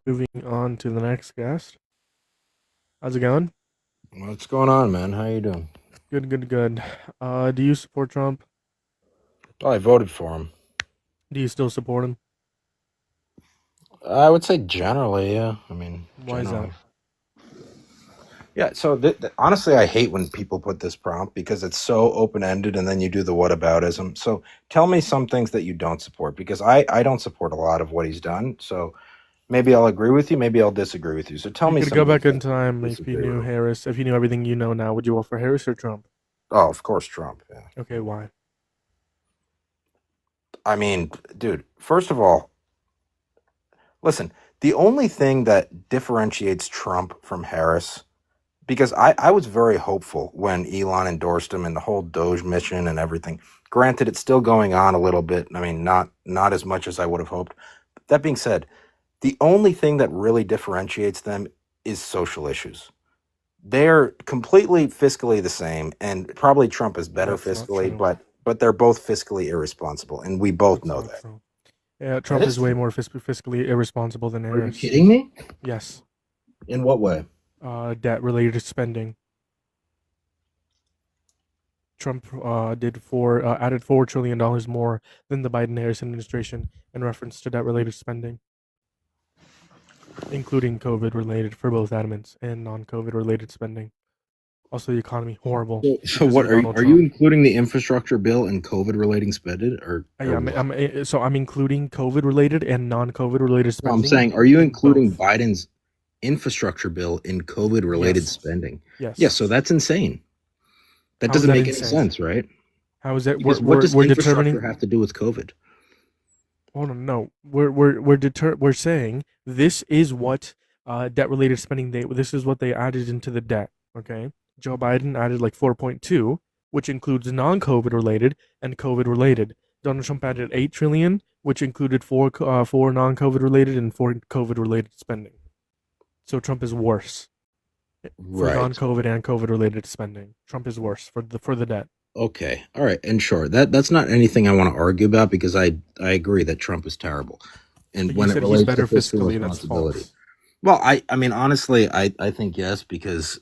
Moving on to the next guest. How's it going? What's going on, man? How you doing? Good, good, good. Do you support Trump? Oh, I voted for him. Do you still support him? I would say generally, yeah. I mean, Why is that? generally. Yeah, so honestly, I hate when people put this prompt because it's so open-ended and then you do the whataboutism. So tell me some things that you don't support because I don't support a lot of what he's done. So maybe I'll agree with you, maybe I'll disagree with you. So If tell you me could some go of the back in things that time, you if you disagree knew with. Harris, if you knew everything you know now, would you vote for Harris or Trump? Oh, of course, Trump. Yeah. Okay, why? I mean, dude, first of all, listen, the only thing that differentiates Trump from Harris because I was very hopeful when Elon endorsed him and the whole Doge mission and everything. Granted, it's still going on a little bit. I mean, not as much as I would have hoped. That being said, the only thing that really differentiates them is social issues. They're completely fiscally the same, and probably Trump is better That's not fiscally, true. but they're both fiscally irresponsible, and we both That's know not that. true. Yeah, That Trump is is way true. more fiscally irresponsible than Are you Harris. kidding me? Yes. In what way? Debt-related spending. Trump added $4 trillion more than the Biden-Harris administration in reference to debt-related spending, including COVID related for both admins and non-COVID related spending. Also, the economy horrible So because what of Donald are you Trump. including the infrastructure bill and COVID relating spending or Yeah, what? I'm including COVID related and non-COVID related No, I'm spending saying, are you in including both. Biden's infrastructure bill in COVID related Yes, spending? Yeah, yes. so that's insane. That How is doesn't that make any insane? sense, right? How is that? Because what does We're infrastructure determining. have to do with COVID? Hold on, no. We're saying this is what debt related spending this is what they added into the debt. Okay, Joe Biden added like 4.2, which includes non-COVID related and COVID related. Donald Trump added 8 trillion, which included four non-COVID related and four COVID related spending. So Trump is worse for Right. non-COVID and COVID related spending. Trump is worse for the debt. Okay. All right. And sure, that's not anything I want to argue about because I agree that Trump is terrible. And But you when it said he's relates to better fiscal fiscally. That's responsibility. false. Well, I mean honestly, I think yes because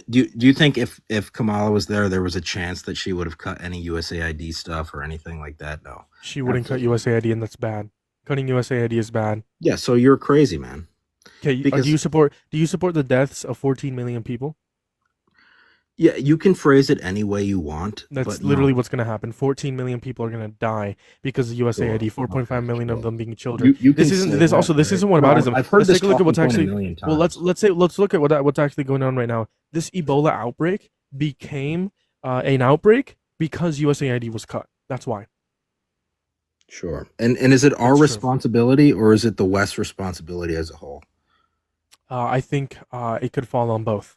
do you think if Kamala was there, there was a chance that she would have cut any USAID stuff or anything like that? No, She wouldn't cut absolutely. USAID, and that's bad. Cutting USAID is bad. Yeah, so you're crazy, man. Okay, Because do you support the deaths of 14 million people? yeah, you can phrase it any way you want, That's but no. literally what's going to happen. 14 million people are going to die because of USAID. Sure. Okay, 4.5 million of sure. them being children. You This can isn't say this that, also this right? isn't No, whataboutism. I've heard Let's this take a look at talking what's point a actually million well. times. Let's look at what's actually going on right now. This Ebola outbreak became an outbreak because USAID was cut. That's why. Sure. And is it our That's true. responsibility or is it the West's responsibility as a whole? I think it could fall on both.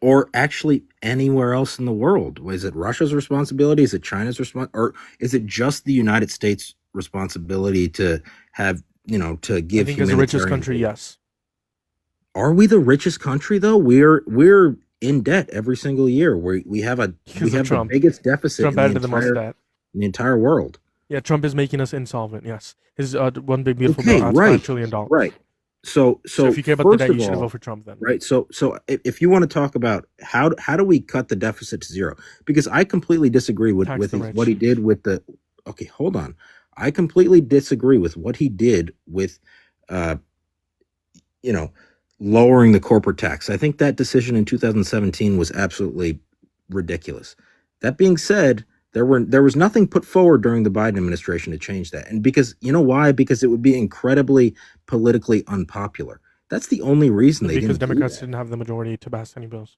Or actually anywhere else in the world? Is it Russia's responsibility? Is it China's response? Or is it just the United States' responsibility to have, to I give think as the richest humanitarian country, aid? yes. Are we the richest country though? We're in debt every single year. We Because of have the Trump. biggest deficit Trump in the added the most entire debt. world. Yeah, Trump is making us insolvent. Yes, his one big beautiful bill Okay, adds five right, trillion right. dollars. So So if so you care about the first debt, you of should vote all, for Trump then. right. So if you want to talk about how do we cut the deficit to zero? Because I completely disagree Tax the what he rich. did with the. Okay, hold on. I completely disagree with what he did with, uh, you know, lowering the corporate tax. I think that decision in 2017 was absolutely ridiculous. That being said, there was nothing put forward during the Biden administration to change that. And because you know why? Because it would be incredibly politically unpopular. That's the only reason they Because didn't do Democrats that. didn't have the majority to pass any bills.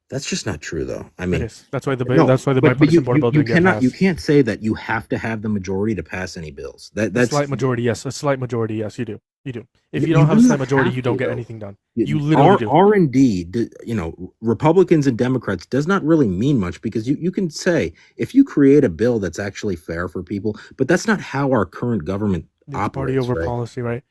That's just not true though. I It mean, is. no, That's why the but bipartisan border bill you didn't get cannot you passed. can't say that you have to have the majority to pass any bills. A slight majority, yes. A slight majority, yes. You do. You do. If you you don't have do a slight not majority, have you don't to get though. anything done. You literally R do. R and D, Republicans and Democrats does not really mean much because you can say if you create a bill that's actually fair for people, but that's not how our current government It's party operates, over right? policy, right?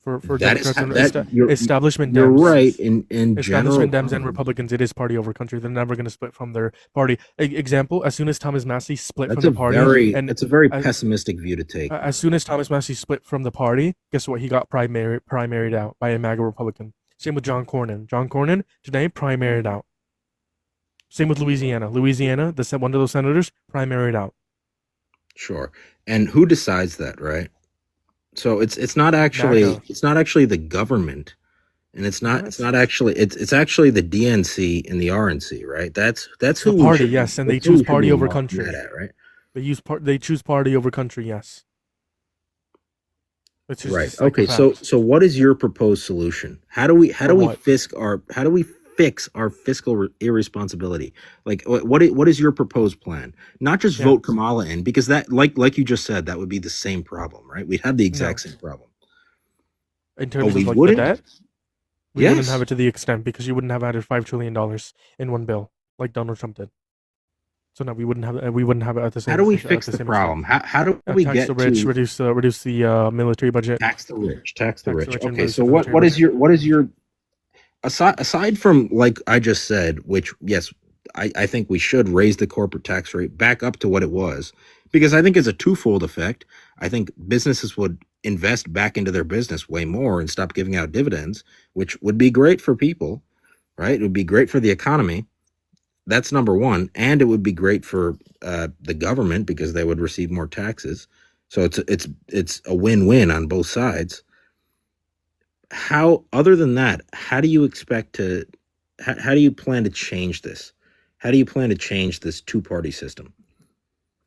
For That is Democrats how, and that establishment you're Dems. right in general Establishment Dems and terms. Republicans, it is party over country. They're never going to split from their party. Example: as soon as Thomas Massey split from the party, and That's a very as, pessimistic view to take. as soon as Thomas Massey split from the party, guess what? He got primaried out by a MAGA Republican. Same with John Cornyn. John Cornyn today primaried out. Same with Louisiana. Louisiana, one of those senators primaried out. Sure. And who decides that, right? So it's not MAGA. actually the government, and it's not actually it's actually the DNC and the RNC, right? That's The who we party, should yes, and they that's who choose we should party be over mad country. at, right? They choose party over country, yes. It's Right. just like a Okay. So fact. what is your proposed solution? How For do we what? fix our fiscal irresponsibility? Like what is your proposed plan? Not just Yeah. vote Kamala in, because that, like you just said, that would be the same problem, right? We'd have the exact No. same problem. In Oh, terms we of like the wouldn't? debt, we wouldn't have Yes. it to the extent because you wouldn't have added $5 trillion in one bill like Donald Trump did. So no, we wouldn't have it at the How same do we at fix the the same extent. problem? How do we Tax the get rich, to reduce the military budget. tax the rich, tax the Tax the rich? rich and Okay, reduce so the military what is budget. your aside from, like I just said, which yes, I think we should raise the corporate tax rate back up to what it was, because I think it's a twofold effect. I think businesses would invest back into their business way more and stop giving out dividends, which would be great for people, right? It would be great for the economy. That's number one, and it would be great for the government because they would receive more taxes. So it's a win-win on both sides. How, other than that, how do you expect to how do you plan to change this? How do you plan to change this two-party system?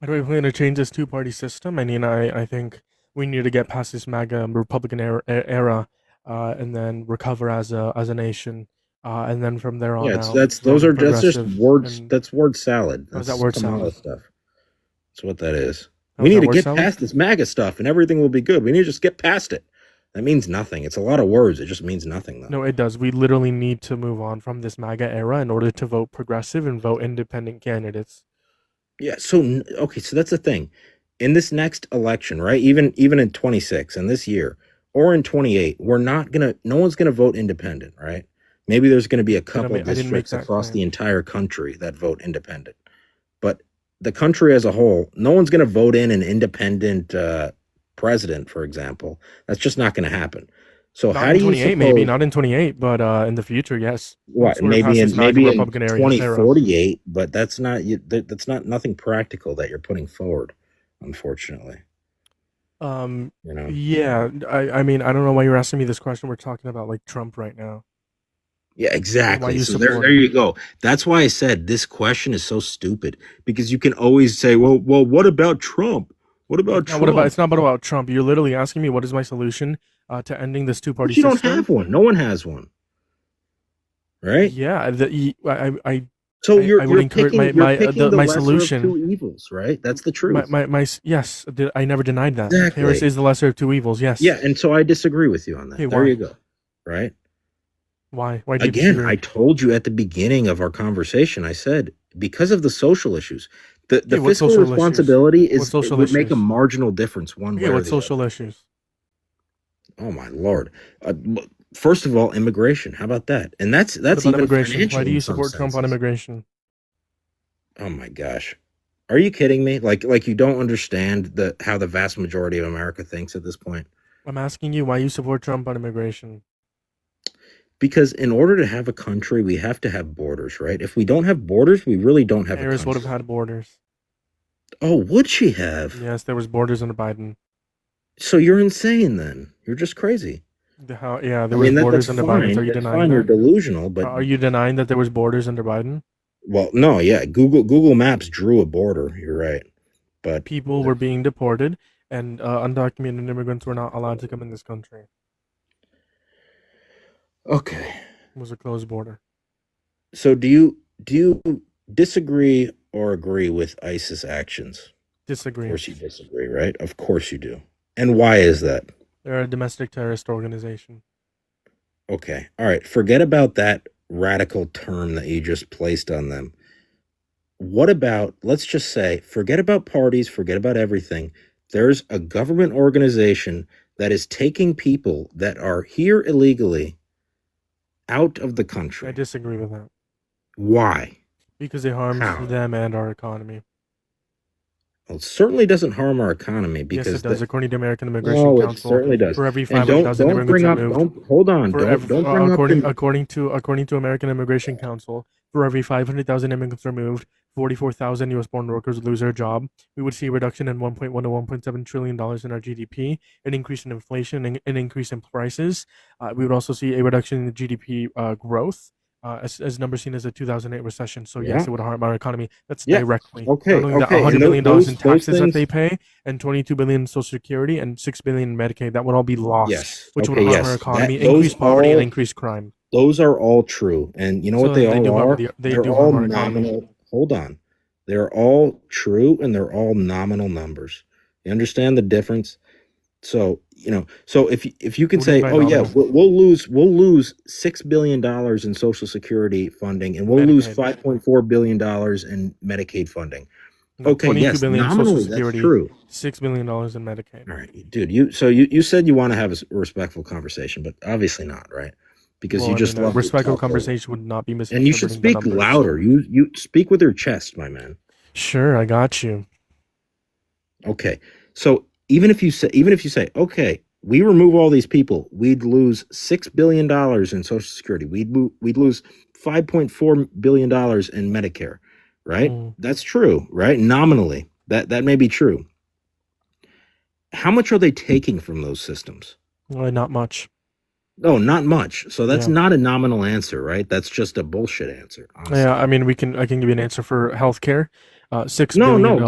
How do we plan to change this two-party system? I mean, I think we need to get past this MAGA Republican era, and then recover as a nation, and then from there Yeah, on it's out vote that's just progressive. words. And That's word salad. how's that That's word Kamala salad? stuff. That's what that is. We How's need that to word get salad? past this MAGA stuff and everything will be good. We need to just get past it. That means nothing. It's a lot of words. It just means nothing, though. No, it does. We literally need to move on from this MAGA era in order to vote progressive and vote independent candidates. Yeah. So okay. So that's the thing. In this next election, right? Even in 26 and this year, or in 28, we're not gonna. No one's gonna vote independent, right? Maybe there's gonna be a couple I didn't make districts that across the claim. entire country that vote independent, but the country as a whole, no one's gonna vote in an independent president, for example. That's just not gonna happen. So Not how in do you 28, maybe suppose? not in 28, but in the future, yes. Once What, we're past this MAGA maybe in Republican era. 2048, but that's not nothing practical that you're putting forward, unfortunately. Um, You know. yeah. I mean, I don't know why you're asking me this question. We're talking about like Trump right now, Yeah, and why exactly. you So support there him. you go. That's why I said this question is so stupid, because you can always say, what about Trump? What about Now, what about? Trump? It's not about Trump. You're literally asking me what is my solution to ending this two-party But you don't system. have one. No one has one, right? Yeah, So I would encourage you're picking the my lesser of solution. two evils, right? That's the truth. Yes, I never denied that. Harris Exactly. is the lesser of two evils. Yeah, Yes. and so I disagree with you on Okay, that. There why? you go. Right? Why? Why do you Again, I disagree? told you at the beginning of our conversation, I said, because of the social issues, the Okay, what fiscal social issues? responsibility What is, it social would make a issues? marginal difference one Okay, way or what the social other. issues? Oh my lord! First of all, immigration. How about that? And What that's about even immigration? Why financial do in you some support Trump on senses. immigration? Oh my gosh, are you kidding me? Like you don't understand how the vast majority of America thinks at this point? I'm asking you why you support Trump on immigration. Because in order to have a country, we have to have borders, right? If we don't have borders, we really don't have a Harris would have country. had borders. Oh, would she have? Yes, there was borders under Biden. So you're insane then. You're just crazy. Yeah, I there was mean, borders that's under Biden. Are fine. you That's denying fine. You're that? delusional, but Are you denying that there was borders under Biden? well, no, yeah. Google Maps drew a border. You're right, but People were being deported, and undocumented immigrants were not allowed to come in this country. okay. It was a closed border. So do you disagree or agree with ISIS actions? Of Disagree. course you disagree, right? Of course you do. And why is that? They're a domestic terrorist organization. Okay. All right. Forget about that radical term that you just placed on them. What about, let's just say, forget about parties, forget about everything. There's a government organization that is taking people that are here illegally out of the I country. disagree with that Why? because it harms How? them and our economy. Well, it certainly doesn't harm our economy Yes, because it does. According to American Immigration no, it Council, certainly does. for every And 500,000 don't immigrants bring up removed, don't hold on. Don't bring up the according to American Immigration Council, for every 500,000 immigrants removed, 44,000 U.S.-born workers lose their job. We would see a reduction in 1.1 to 1.7 trillion dollars in our GDP, an increase in inflation, and an increase in prices. We would also see a reduction in the GDP growth. As numbers seen as a 2008 recession. So yes, Yeah. it would harm our economy. That's Yeah. directly. Okay. Not only that, Okay. $100 And billion those in taxes that things. they pay, and 22 billion in Social Security, and 6 billion in Medicaid. That would all be lost, Yes. which Okay. would harm Yes. our economy, Those increase poverty, and all increase crime. those are all true. And you know So what they then they all do harm are? the they They're do all harm our economy. nominal. Hold on. They're all true and they're all nominal numbers. You understand the difference? So, so if you can What do you say, mean by oh yeah, nominal? we'll lose $6 billion in Social Security funding and we'll lose Medicaid. $5.4 billion in Medicaid funding. No, Okay, 22 yes, billion in Social nominally that's Security, true. $6 billion in Medicaid. All right, dude. You said you want to have a respectful conversation, but obviously not, right? Because Well, you I just mean, a love to respectful talk over. conversation would not be And you should misinterpreting the speak numbers. louder. You speak with your chest, my man. Sure, I got you. Okay. So even if you say, okay, we remove all these people, we'd lose $6 billion in Social Security. We'd lose $5.4 billion in Medicare, right? That's true, right? Nominally, that may be true. How much are they taking from those systems? Not much. No, not much. So that's Yeah. not a nominal answer, right? That's just a bullshit answer. Honestly. Yeah, I mean, I can give you an answer for healthcare. $6 No, billion.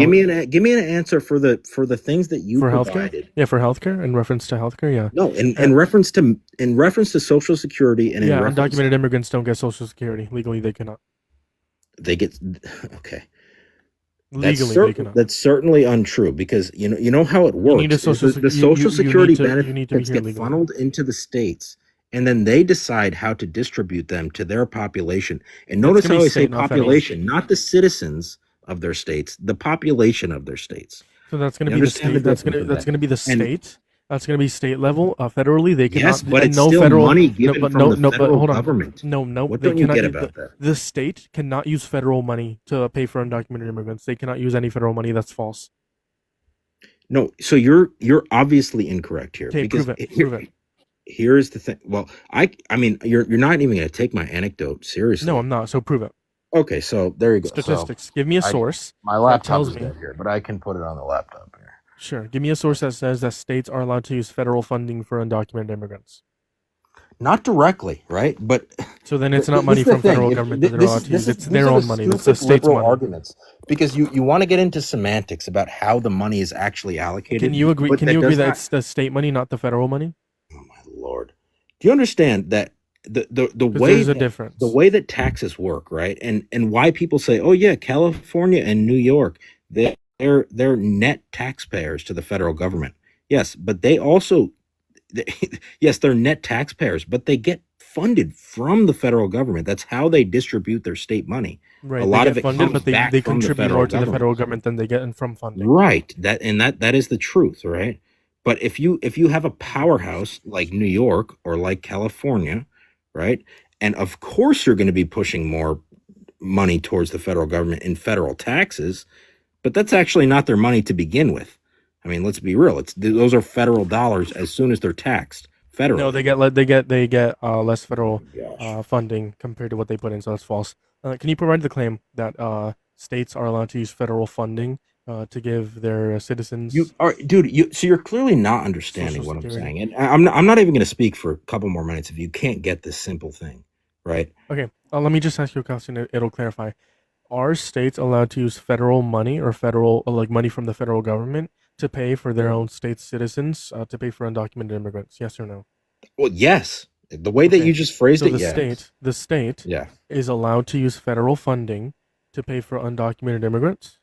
give me an answer for the things that you For provided. healthcare. Yeah, for healthcare, in reference to healthcare. Yeah. No, in reference to Social Security and Yeah, in reference, undocumented immigrants don't get Social Security legally. They cannot. they get okay. Legally, they cannot. That's certainly untrue because you know how it works. You need a social the Social Security you need to be benefits here get legally. funneled into the states, and then they decide how to distribute them to their population. And notice gonna how be I say state, not federal. population, not the citizens of their states, the population of their states. So that's going to You be the understand state. the That's difference going of to that? be the state. That's going to be state level. Federally, they cannot. Yes, but and it's no still federal money given from the federal hold on. government. No, What they don't you cannot get use about that? the state cannot use federal money to pay for undocumented immigrants. They cannot use any federal money. That's false. No, so you're obviously incorrect here. Okay, because prove it. Here's the thing. Well, I mean, you're not even going to take my anecdote seriously. No, I'm not. So prove it. Okay, so there you go. Statistics. Give me a source. My laptop tells is me- dead here, but I can put it on the laptop here. Sure. Give me a source that says that states are allowed to use federal funding for undocumented immigrants. Not directly, right? But So then it's But not money this is the from federal thing. government If- that they're allowed to use. It's their own money. It's the state's liberal money. arguments because you want to get into semantics about how the money is actually allocated. Can you agree? but Can you agree does that not- it's the state money, not the federal money? Oh my lord! Do you understand that the 'Cause way there's a that- difference. the way that taxes work, right? And why people say, oh yeah, California and New York, they're net taxpayers to the federal government. Yes, but they also, yes, they're net taxpayers, but they get funded from the federal government. That's how they distribute their state money. Right. a lot they of get it funded, comes but they back from the contribute federal more to the government. federal government than they get in from funding. Right. That is the truth, right? But if you have a powerhouse like New York or like California, right? And of course you're going to be pushing more money towards the federal government in federal taxes, but that's actually not their money to begin with. I mean, let's be real. Those are federal dollars as soon as they're taxed. Federal. No, they get less federal Gosh. funding compared to what they put in, so that's false. Can you provide the claim that states are allowed to use federal funding to give their citizens? You are, dude. So you're clearly not understanding Social what I'm Security. saying, and I'm not even going to speak for a couple more minutes if you can't get this simple thing, right? Okay, let me just ask you a question. It'll clarify. Are states allowed to use federal money or federal like money from the federal government to pay for their own state's citizens to pay for undocumented immigrants? Yes or no? Well, yes. The way that Okay. you just phrased So it, the state yeah. is allowed to use federal funding to pay for undocumented immigrants.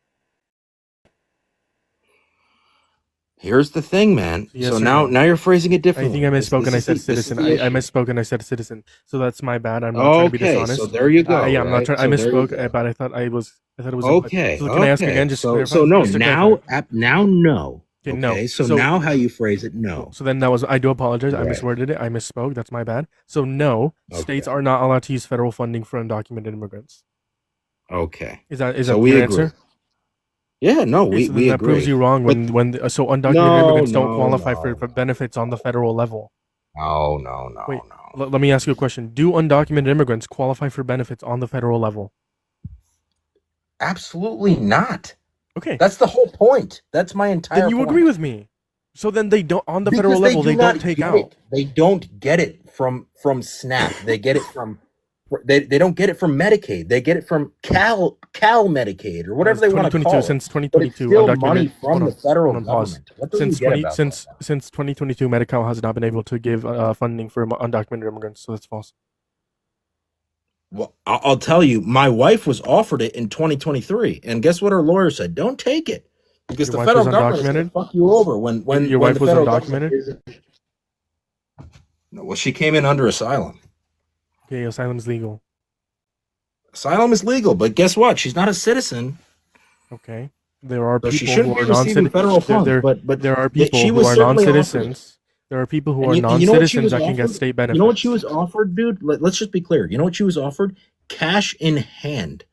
Here's the thing, man. Yes so or now no? you're phrasing it I differently. think I misspoke and I This said is the- this is citizen. the I issue. misspoke and I said citizen. So that's my bad. I'm not trying to be Okay, dishonest. so there you go. Yeah, I'm not right? trying. I So there you misspoke, go. but I thought it was. Okay. So can I ask okay. again? Just to so clarify? so no. Just to Now clarify. now no. Okay, no. Okay, so now how you phrase it, no. So then that was, I do apologize. I Right. misworded it. I misspoke. That's my bad. So no, states Okay. are not allowed to use federal funding for undocumented immigrants. Okay. Is that So your we agree. answer? Yeah, no, Okay, so then we that proves agree. you wrong But so undocumented no, immigrants don't no, qualify no, for benefits on the federal level. no, no, no, Wait, no. let me ask you a question. Do undocumented immigrants qualify for benefits on the federal level? Absolutely not. Okay, That's the whole point. That's my entire then you point. agree with me. So then they don't, on the Because federal level, they not don't take get out. it. They don't get it from SNAP. They get it from they don't get it from Medicaid. They get it from Cal Medicaid or whatever they want to call it. Since But it's 2022, still undocumented money from the federal hold on, pause. government. What do you get about that? Since 2022, Medi-Cal has not been able to give funding for undocumented immigrants, so that's false. Well, I'll tell you, my wife was offered it in 2023, and guess what her lawyer said? Don't take it because Your the wife federal was government is going undocumented? to fuck you over when Your when wife the was federal undocumented? government isn't. No, well, she came in under asylum. Okay, asylum's legal. Asylum is legal, but guess what? She's not a citizen. Okay, there are So she people shouldn't who be are receiving federal funds. There But are people she who was are certainly non-citizens. There are people who are And you know what she non-citizens was that can get offered? state benefits. You know what she was offered, dude? Let's just be clear. You know what she was offered? Cash in hand,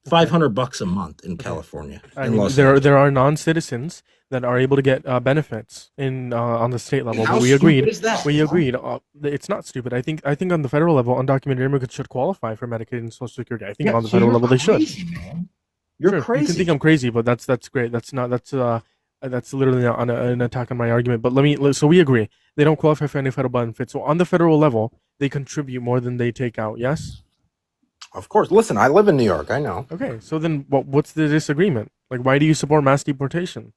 $500 a month in California. I in mean, Los Angeles. there are non-citizens that are able to get benefits in on the state level. How But we stupid agreed. is that? We agreed. It's not stupid. I think on the federal level, undocumented immigrants should qualify for Medicaid and Social Security. I think on the so federal you're level they should. crazy, man. You're Sure, crazy. you can think I'm crazy, but that's great. That's literally not an attack on my argument. But so we agree. They don't qualify for any federal benefits. So on the federal level, they contribute more than they take out. Yes. Of course. Listen, I live in New York. I know. Okay. So then, what's the disagreement? Like, why do you support mass deportation?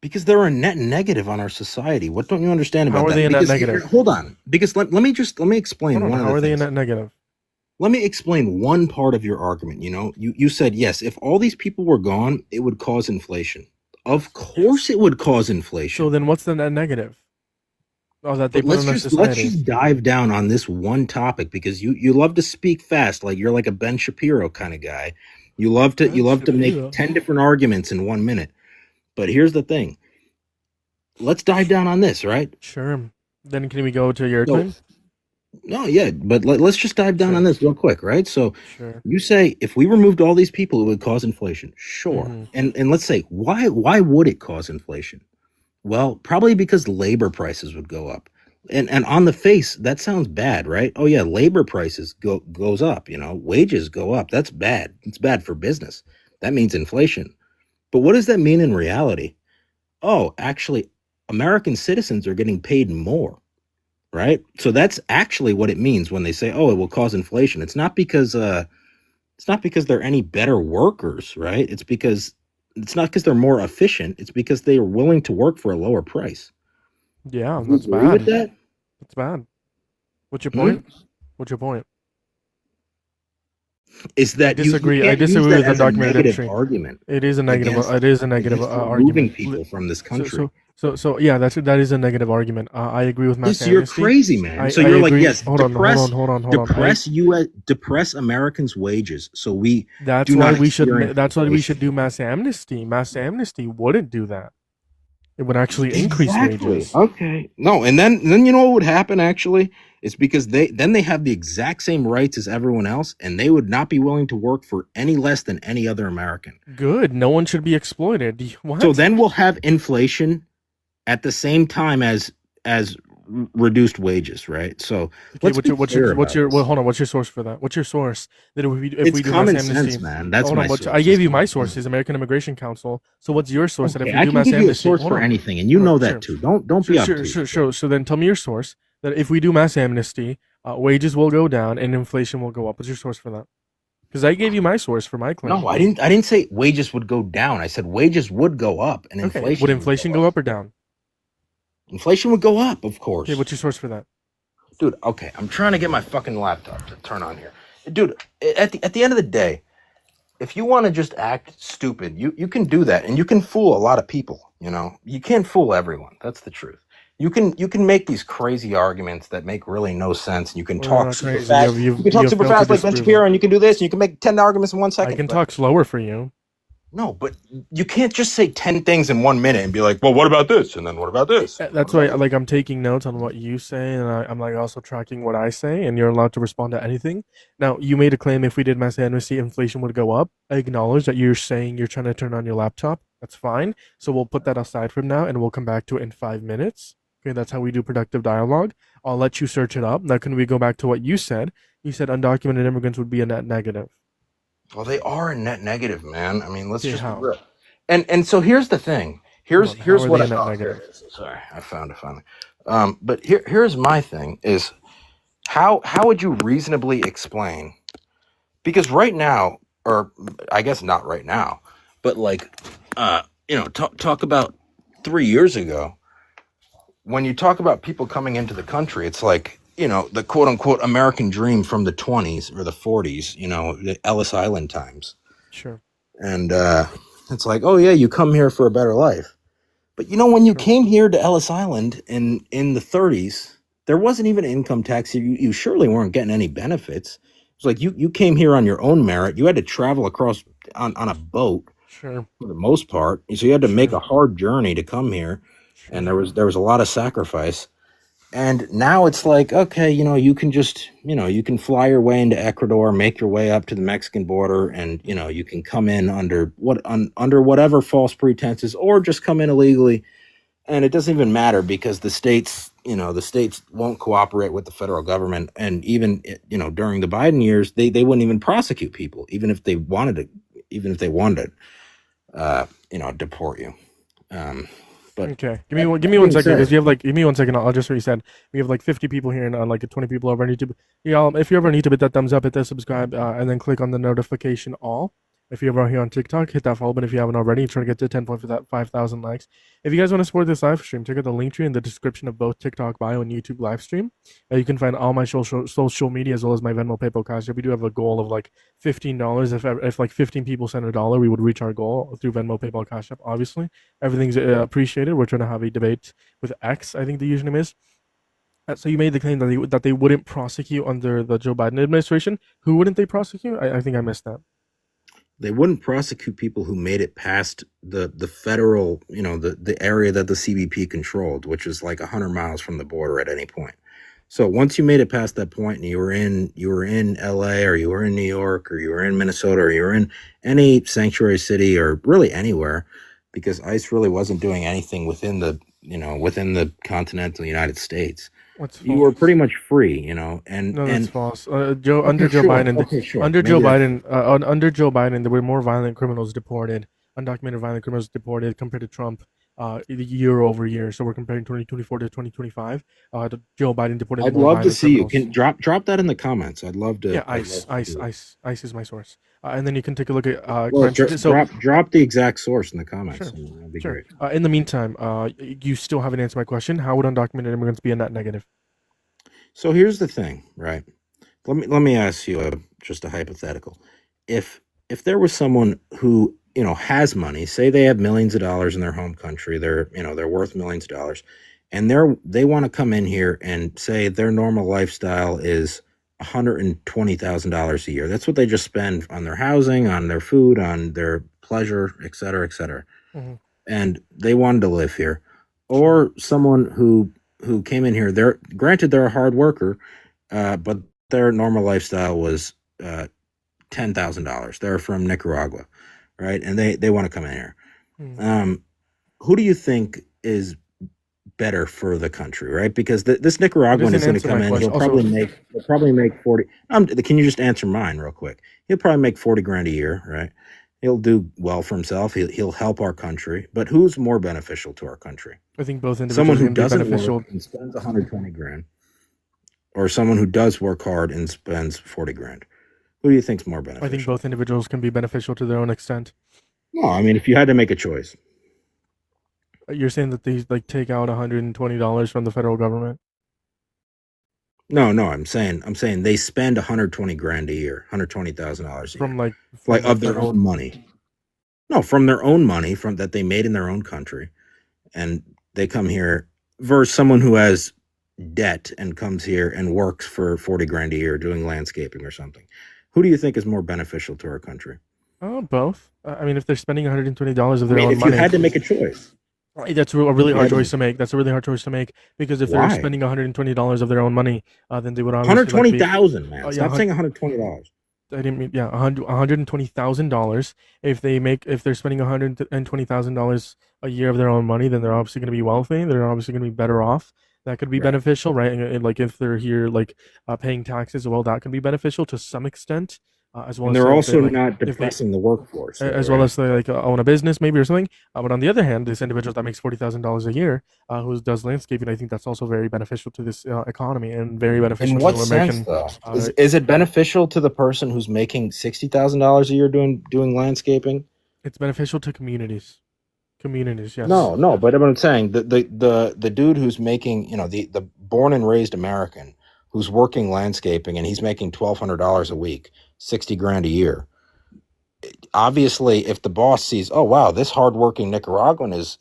Because they're a net negative on our society. What don't you understand about that? How are they a net Because negative? hold on. Because let me explain one of the How are they a things. net negative? Let me explain one part of your argument. You said, yes, if all these people were gone, it would cause inflation. Of course it would cause inflation. So then what's the net negative? Oh, that they But put on our let's society. just dive down on this one topic because you love to speak fast, like you're like a Ben Shapiro kind of guy. You love to make Shapiro. 10 different arguments in 1 minute. But here's the thing. Let's dive down on this, right? Sure. Then can we go to your No. claim? No, yeah, but let's just dive down Sure. on this real quick, right? So Sure. you say if we removed all these people, it would cause inflation. Sure. Mhm. And let's say why would it cause inflation? Well, probably because labor prices would go up. And on the face, that sounds bad, right? Oh yeah, labor prices goes up, wages go up. That's bad. It's bad for business. That means inflation. But what does that mean in reality? Oh, actually, American citizens are getting paid more. Right? So that's actually what it means when they say, "Oh, it will cause inflation." It's not because they're any better workers, right? It's not because they're more efficient. It's because they are willing to work for a lower price. Yeah, Do you that's agree bad. with that? That's bad. What's your Hmm? point? What's your point? Is that I disagree. You I can't use disagree that with as a undocumented negative entry. argument. It is a negative. against- It is a negative against removing argument. people from this country. So yeah, that is a negative argument. I agree with mass So you're amnesty. crazy, man. So I you're like, agree. yes, Hold on. depress Americans' wages. So we That's do why not we should. experience That's why we inflation. should do mass amnesty. Mass amnesty wouldn't do that. It would actually increase wages. Okay. No, and then you know what would happen actually? It's because they have the exact same rights as everyone else, and they would not be willing to work for any less than any other American. Good. No one should be exploited. What? So then we'll have inflation at the same time as reduced wages, right? So let's be clear about this. hold on. What's your source for that? What's your source that if we It's do common mass amnesty, sense, man. That's hold my on, source. I gave you my sources, American Immigration Council. So what's your source that if we I do can mass give you a amnesty, source hold for on. anything, and you Hold know on, that sure. too. Don't be obtuse. Sure. So then tell me your source that if we do mass amnesty, wages will go down and inflation will go up. What's your source for that? Because I gave you my source for my claim. No, I didn't say wages would go down. I said wages would go up, and Okay. inflation Would inflation go up or down? Inflation would go up, of course. Okay. What's your source for that? Dude, okay, I'm trying to get my fucking laptop to turn on here. Dude, at the end of the day, if you want to just act stupid, you can do that, and you can fool a lot of people. You can't fool everyone. That's the truth. You can make these crazy arguments that make really no sense, and you can talk super crazy. fast. You You can talk have super failed to fast like Ben disprove Shapiro, and you can do this, and you can make 10 arguments in 1 second. I can but- talk slower for you. No, but you can't just say 10 things in 1 minute and be like, well, what about this? And then what about this? And then what That's why, about this? like, I'm taking notes on what you say, and I'm like also tracking what I say, and you're allowed to respond to anything. Now, you made a claim if we did mass amnesty, inflation would go up. I acknowledge that you're saying you're trying to turn on your laptop. That's fine. So we'll put that aside from now, and we'll come back to it in 5 minutes. Okay, that's how we do productive dialogue. I'll let you search it up. Now, can we go back to what you said? You said undocumented immigrants would be a net negative. Well, they are a net negative, man. I mean, let's Okay, just be how? real. And so here's the thing. Come Here's on, how here's are what they I a net thought. Here negative? it is. Sorry, I found it finally. But here's my thing: is how would you reasonably explain? Because right now, or I guess not right now, but like, talk about 3 years ago when you talk about people coming into the country, it's like, the quote unquote American dream from the 20s or the 40s, the Ellis Island times. Sure, And it's like, oh, yeah, you come here for a better life. But, when you sure, came here to Ellis Island in the 30s, there wasn't even an income tax. You surely weren't getting any benefits. It's like you came here on your own merit. You had to travel across on a boat sure, for the most part. So you had to make sure, a hard journey to come here. And sure. there was a lot of sacrifice. And now it's like, okay, you can just, you can fly your way into Ecuador, make your way up to the Mexican border, and you can come in under whatever false pretenses, or just come in illegally, and it doesn't even matter because the states won't cooperate with the federal government, and even during the Biden years, they wouldn't even prosecute people, even if they wanted to deport you. Um, but Okay, give that me one being second said, because you have like give me 1 second. I'll just reset. We have like 50 people here and like 20 people over on YouTube. Yeah, if you ever need to hit that thumbs up, hit that subscribe, and then click on the notification all. If you're ever here on TikTok, hit that follow button if you haven't already. Trying to get to 10 point for that 5,000 likes. If you guys want to support this live stream, check out the link tree in the description of both TikTok bio and YouTube live stream. You can find all my social media as well as my Venmo, PayPal, Cash App. We do have a goal of like $15. If like 15 people send $1, we would reach our goal through Venmo, PayPal, Cash App. Obviously, everything's appreciated. We're trying to have a debate with X, I think the username is. So you made the claim that they wouldn't prosecute under the Joe Biden administration. Who wouldn't they prosecute? I think I missed that. they wouldn't prosecute people who made it past the federal, the area that the CBP controlled, which is like 100 miles from the border at any point. So once you made it past that point and you were in LA, or you were in New York, or you were in Minnesota, or you were in any sanctuary city, or really anywhere, because ICE really wasn't doing anything within the continental United States, What's you were false? pretty much free, and No, that's and false. Joe okay, under Joe sure, Biden, okay, sure, under Joe maybe that's Biden, under Joe Biden, there were more violent criminals deported, undocumented violent criminals deported compared to Trump, year over year. So we're comparing 2024 to 2025. Joe Biden deported I'd more love to violent see you. criminals. Can drop that in the comments. I'd love to. Yeah, I'd ICE, love to ICE, see it. ICE, ICE is my source. And then you can take a look at Well, crime statistics. So drop the exact source in the comments, sure, and that'd be sure. great. In the meantime, you still haven't answered my question. How would undocumented immigrants be a net negative? So here's the thing, right? Let me ask you just a hypothetical. If there was someone who has money, say they have millions of dollars in their home country, they're worth millions of dollars, and they want to come in here and say their normal lifestyle is $120,000 a year. That's what they just spend on their housing, on their food, on their pleasure, et cetera, et cetera. Hmm. And they wanted to live here, Sure. or someone who came in here. They're granted they're a hard worker, but their normal lifestyle was $10,000. They're from Nicaragua, right? And they want to come in here. Mm. Um, who do you think is better for the country, right? Because this You Nicaraguan didn't is going to answer come my in. question. He'll Also, probably make 40. Can you just answer mine real quick? He'll probably make 40 grand a year, right? He'll do well for himself. He'll help our country. But who's more beneficial to our country? I think both Someone individuals who can be doesn't beneficial. work and spends 120 grand, or someone who does work hard and spends 40 grand? Who do you think's more I think beneficial? both individuals can be beneficial to their own extent. No, I mean, if you had to make a choice. You're saying that they like take out $120 from the federal government No, I'm saying they spend 120 grand a year, $120,000 a year, from like like from the of their federal. own money. No, from their own money, from that they made in their own country, and they come here versus someone who has debt and comes here and works for 40 grand a year doing landscaping or something. Who do you think is more beneficial to our country? Oh, both. I mean, if they're spending $120 of I their mean, own if you money, had to make a choice, that's a really if you hard had to choice to make. That's a really hard choice to make because if they're why? spending $120 of their own money, then they would obviously like be. 120,000, man. Yeah, Stop saying $120. I didn't mean yeah, $120,000. If they're spending $120,000 a year of their own money, then they're obviously going to be wealthy. They're obviously going to be better off. That could be Right. beneficial, right? And, like if they're here, like paying taxes, well, that can be beneficial to some extent, as well And as they're if they also like not if they depressing the workforce, as well right? as they like own a business maybe or something. But on the other hand, this individual that makes $40,000 a year, who does landscaping, I think that's also very beneficial to this economy and very In beneficial what to sense, American. though? Uh, Is it beneficial to the person who's making $60,000 a year doing landscaping? it's beneficial to communities. Communities, yes. No, no. But I'm saying the dude who's making, the born and raised American who's working landscaping and he's making $1,200 a week, 60 grand a year. Obviously, if the boss sees, oh wow, this hardworking Nicaraguan is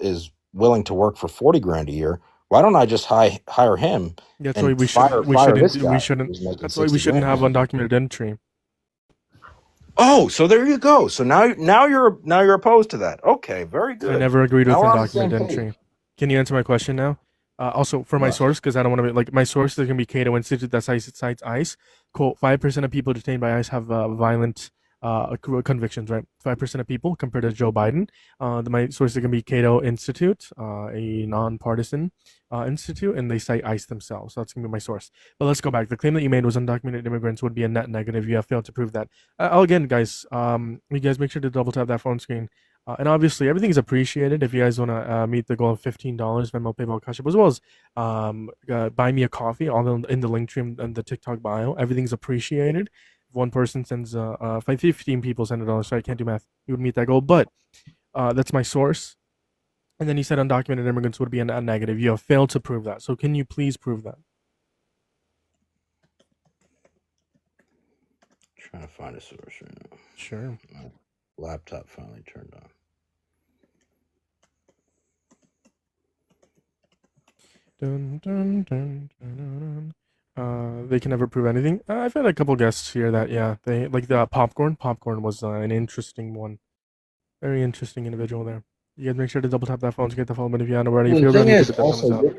willing to work for 40 grand a year, why don't I just hire him That's why and we should we fire shouldn't this we guy shouldn't. who's making That's why we 60 shouldn't have grand? undocumented entry. Oh, so there you go. So now you're opposed to that. Okay, very I good. never agreed with Now we're on the undocumented same page. entry. Can you answer my question now? Also, for my What? source, because I don't want to be like my source is going to be Cato Institute that cites ICE. Quote: 5% of people detained by ICE have violent convictions. Right, 5% of people compared to Joe Biden. My source is going to be Cato Institute, a nonpartisan institute, and they cite ICE themselves. So that's going to be my source. But let's go back. The claim that you made was undocumented immigrants would be a net negative. You have failed to prove that. Again, guys, you guys make sure to double tap that phone screen. And obviously, everything is appreciated. If you guys want to meet the goal of $15, Venmo, PayPal, Cash App, as well as buy me a coffee, all in the link tree and the TikTok bio, everything's appreciated. If one person sends 15 people send $1, so I can't do math. You would meet that goal, but that's my source. And then you said undocumented immigrants would be a negative. You have failed to prove that. So can you please prove that? Trying to find a source right now. Sure. My laptop finally turned on. Dun, dun, dun, dun, dun, dun. They can never prove anything. I've had a couple guests here that they like the popcorn. Popcorn was an interesting one. Very interesting individual there. You guys make sure to double tap that phone to get the phone. But if you haven't already, if Well, you're the thing ready, is, hit the thumbs also up.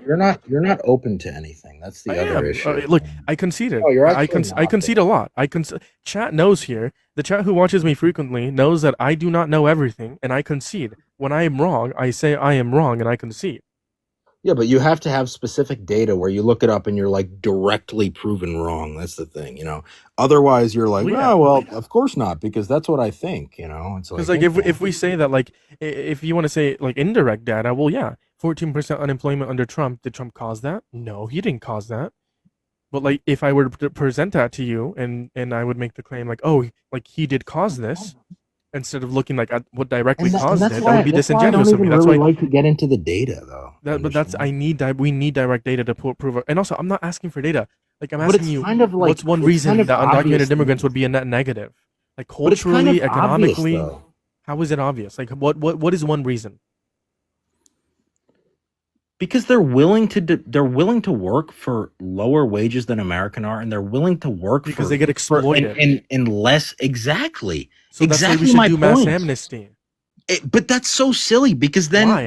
you're not open to anything. That's I the other am. issue. Look, I conceded. Oh, you're I actually I not, concede though. a lot. Chat knows here. The chat who watches me frequently knows that I do not know everything, and I concede. When I am wrong, I say I am wrong, and I concede. Yeah, but you have to have specific data where you look it up and you're like directly proven wrong. That's the thing. Otherwise, you're like, Well, yeah. oh, well, of course not, because that's what I think. It's Because like, like okay. if we say that like if you want to say like indirect data, well yeah, 14% unemployment under Trump. Did Trump cause that? No, he didn't cause that. But like if I were to present that to you and I would make the claim like oh like he did cause this instead of looking like at what directly caused that's it, that why would be that's why I don't disingenuous of me. even That's really why like to get into the data, though. but that's Understand? we need direct data to prove it. And also I'm not asking for data. Like I'm But asking it's you kind of like what's one it's reason kind of that obvious undocumented to immigrants me. would be a net negative? Like But it's kind culturally, of obvious, economically, though. how is it obvious? Like what is one reason? Because they're willing to work for lower wages than American are, and they're willing to work Because they get for exploited. in less exactly. So that's why we Exactly should my do mass point. amnesty. But that's so silly because Why?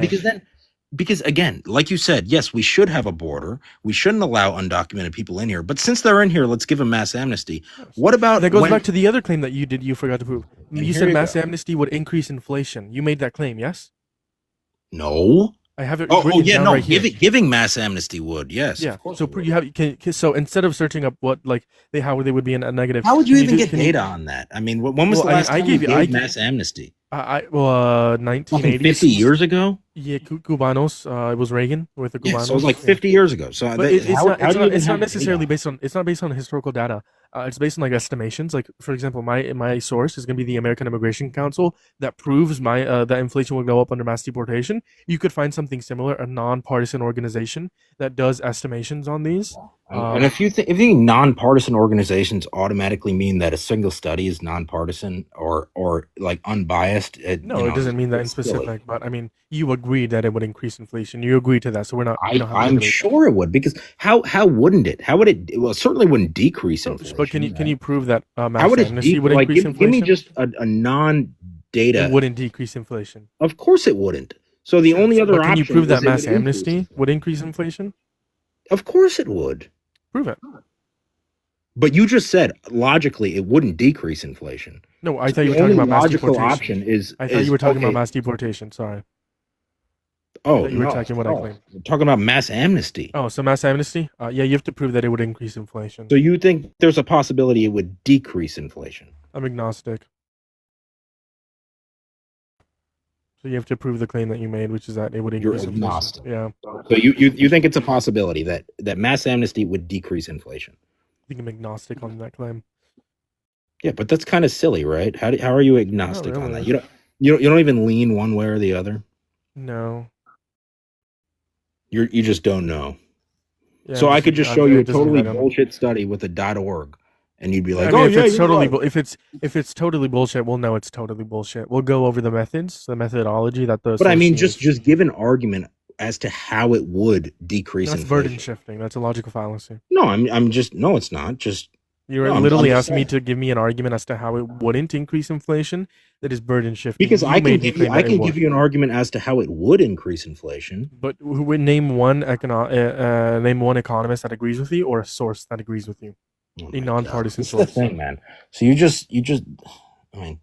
because again, like you said, yes, we should have a border. We shouldn't allow undocumented people in here. But since they're in here, let's give them mass amnesty. Yes. What about And that goes when? back to the other claim that you forgot to prove. And You here said you mass go. amnesty would increase inflation. You made that claim, yes? No. I have it Oh written yeah, down no. right here. giving mass amnesty would, yes, Yeah. of course. So it would. you have so instead of searching up what like how they would be a negative. How would you can even do- get can you- data on that? I mean, when was Well, the last I time gave you you- I gave mass amnesty? Fucking 1980s. 50 years ago? Yeah, Cubanos. It was Reagan with the Cubanos. Yeah, so it was like Yeah. 50 years ago. So But it's not. how do you even It's not have necessarily data? based on. It's not based on historical data. It's based on like estimations. Like for example, my source is going to be the American Immigration Council that proves that inflation will go up under mass deportation. You could find something similar, a nonpartisan organization that does estimations on these. And if you think nonpartisan organizations automatically mean that a single study is nonpartisan or like unbiased, No, it doesn't mean that in it's silly. specific, but I mean, you agreed that it would increase inflation. You agreed to that, so we don't have to I'm debate sure it would, because how wouldn't it? How would it? Well, it certainly wouldn't decrease that. inflation. But can you prove that How mass would it amnesty would increase give inflation? me just a non-data. It wouldn't decrease inflation. Of course it wouldn't. So the only other But can option you prove is that it mass would increase amnesty inflation. would increase inflation? Of course it would. Prove it. But you just said logically it wouldn't decrease inflation. No, I So thought you the were talking only about mass logical deportation. option is. I thought you were talking okay, about mass deportation. Sorry. Oh, thought you were no, talking what I claimed. We're talking about mass amnesty. Oh, so mass amnesty? Yeah, you have to prove that it would increase inflation. So you think there's a possibility it would decrease inflation? I'm agnostic. So you have to prove the claim that you made, which is that it would You're increase inflation. agnostic. Yeah, So you think it's a possibility that mass amnesty would decrease inflation? I think I'm agnostic on that claim. Yeah, but that's kind of silly, right? How are you agnostic on that? really. You don't even lean one way or the other. No. You just don't know. Yeah, So I could just show you a it doesn't totally matter. bullshit study with a .org, and you'd be like, I mean, "Oh if yeah, it's you're totally right." if it's totally bullshit, we'll know it's totally bullshit. We'll go over the methods, the methodology that the. But I mean, source used. just give an argument as to how it would decrease That's inflation. burden shifting. That's a logical fallacy. No, I'm just no, it's not. Just You're No, I'm literally just asking me saying. to give me an argument as to how it wouldn't increase inflation. That is burden shifting. because You I can made the give you claim I that it can would. give you an argument as to how it would increase inflation. But who would name one name one economist that agrees with you, or a source that agrees with you? Oh A my nonpartisan God. This is the source. thing, man. So you just I mean,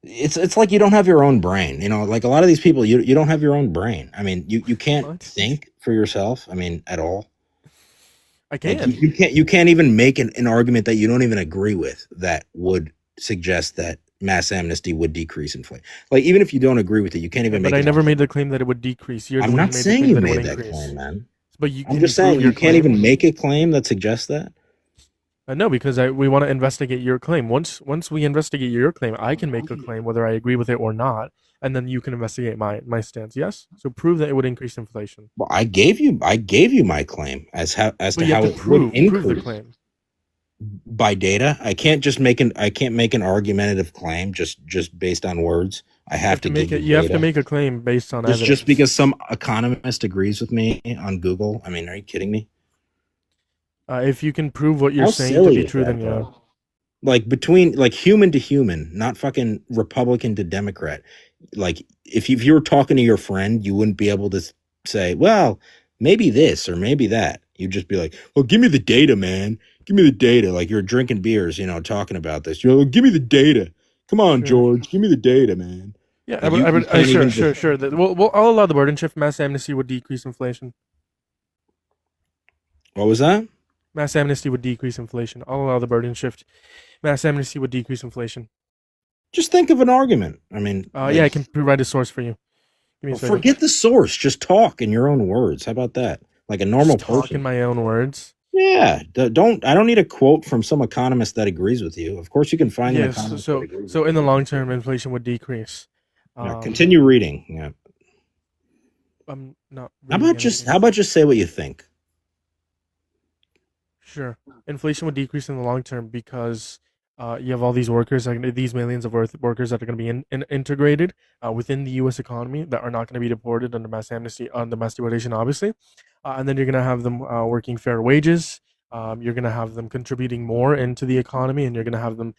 it's like you don't have your own brain. You know, like a lot of these people, you don't have your own brain. I mean, you can't What? think for yourself. I mean, at all. I Like can. you can't even make an argument that you don't even agree with that would suggest that mass amnesty would decrease inflation. Like even if you don't agree with it, you can't even make. But I an never argument. made the claim that it would decrease. You're the I'm one who not made saying the you claim that it made would that increase. claim, man. But you I'm can just prove saying your you can't claim. even make a claim that suggests that. No, because we want to investigate your claim. Once we investigate your claim, I can make a claim whether I agree with it or not, and then you can investigate my stance. Yes. So prove that it would increase inflation. Well, I gave you my claim as to But you how have to it prove would increase the claim. by data. I can't make an argumentative claim just based on words. I have to make give it. you You have to data. make a claim based on Just evidence. because some economist agrees with me on Google. I mean, are you kidding me? If you can prove what you're How saying to silly be is true, that, then yeah. bro? Like between like human to human, not fucking Republican to Democrat. Like if you were talking to your friend, you wouldn't be able to say, well, maybe this or maybe that. You'd just be like, well, give me the data, man. Give me the data. Like you're drinking beers, talking about this. You're like, give me the data. Come on, Sure. George. Give me the data, man. Yeah, Like, you can't even sure. Well, I'll allow the burden shift. Mass amnesty would decrease inflation. What was that? Mass amnesty would decrease inflation. I'll allow the burden shift. Mass amnesty would decrease inflation. Just think of an argument. I mean, Yeah, I can provide a source for you. Give me a second. forget the source. Just talk in your own words. How about that? Like a normal Just talk person. in my own words. Yeah, I don't need a quote from some economist that agrees with you. Of course, you can find an Yes. economist that So agrees so with in the you. long term, inflation would decrease. Yeah, continue reading. Yeah. I'm not. How reading about anything. just say what you think? Sure. Inflation would decrease in the long term because you have all these workers, like these millions of workers that are going to be integrated within the U.S. economy that are not going to be deported under mass amnesty, under mass deportation, obviously. And then you're going to have them working fair wages. You're going to have them contributing more into the economy, and you're going to have them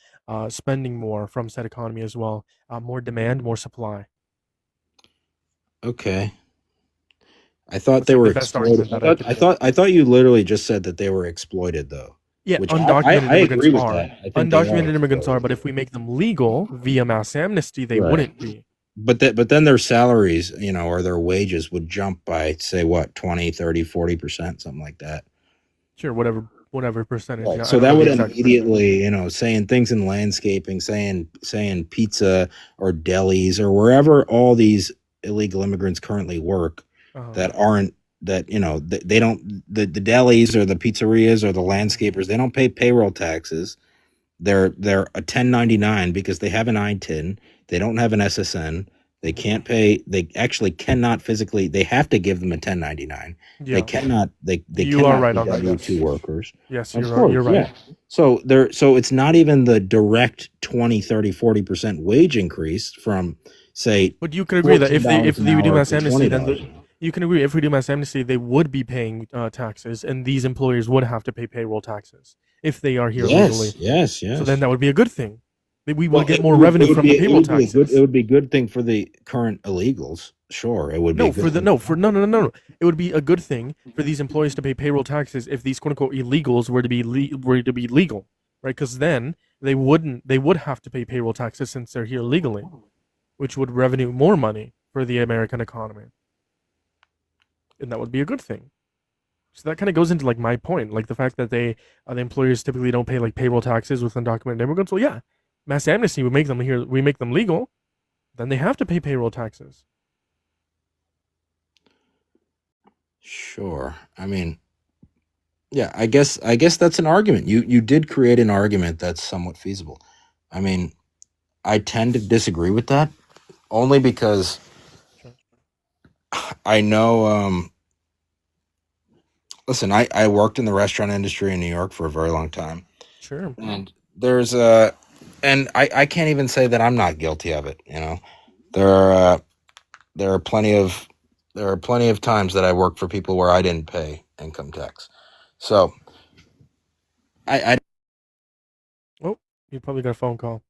spending more from said economy as well. More demand, more supply. Okay. I thought That's they like were the best exploited. argument that I could I thought you literally just said that they were exploited, though. Yeah, Which undocumented I agree immigrants with are. that. I think they are Undocumented immigrants are, exploited. but if we make them legal via mass amnesty, they Right. wouldn't be. But then their salaries, or their wages would jump by, say, what, 20, 30, 40%, something like that. Sure, whatever percentage. Right. Yeah, I So don't that know would the exact immediately, saying things in landscaping, saying pizza or delis or wherever all these illegal immigrants currently work percentage. that aren't they don't the delis or the pizzerias or the landscapers, they don't pay payroll taxes. They're a 1099 because they have an ITIN. They don't have an SSN. They can't pay. They actually cannot physically. They have to give them a 1099. Yeah, They cannot. They You cannot are right be on that, yes. W-2 workers. yes, Of you're course, you're right. yeah. So it's not even the direct 20, 30, 40% wage increase from, say, But you could agree that if they $14 an do hour mass to amnesty, then $20. you can agree if we do mass amnesty, they would be paying taxes, and these employers would have to pay payroll taxes if they are here legally. Yes. So then that would be a good thing. We Well, will get it more would- revenue it would from be- the payroll it would be a taxes. It would be a good thing for the current illegals. Sure, it would be. No, a good for the thing. no. It would be a good thing for these employees to pay payroll taxes if these quote unquote illegals were to be legal, right? Because then they would have to pay payroll taxes since they're here legally, which would revenue more money for the American economy, and that would be a good thing. So that kind of goes into like my point, like the fact that the employers typically don't pay like payroll taxes with undocumented immigrants. Well, yeah, mass amnesty would make them here. We make them legal, then they have to pay payroll taxes. Sure. I mean, yeah. I guess that's an argument. You did create an argument that's somewhat feasible. I mean, I tend to disagree with that only because I know. Listen, I worked in the restaurant industry in New York for a very long time. Sure. And there's and I can't even say that I'm not guilty of it. You know, there are plenty of times that I worked for people where I didn't pay income tax. So I Oh, you probably got a phone call.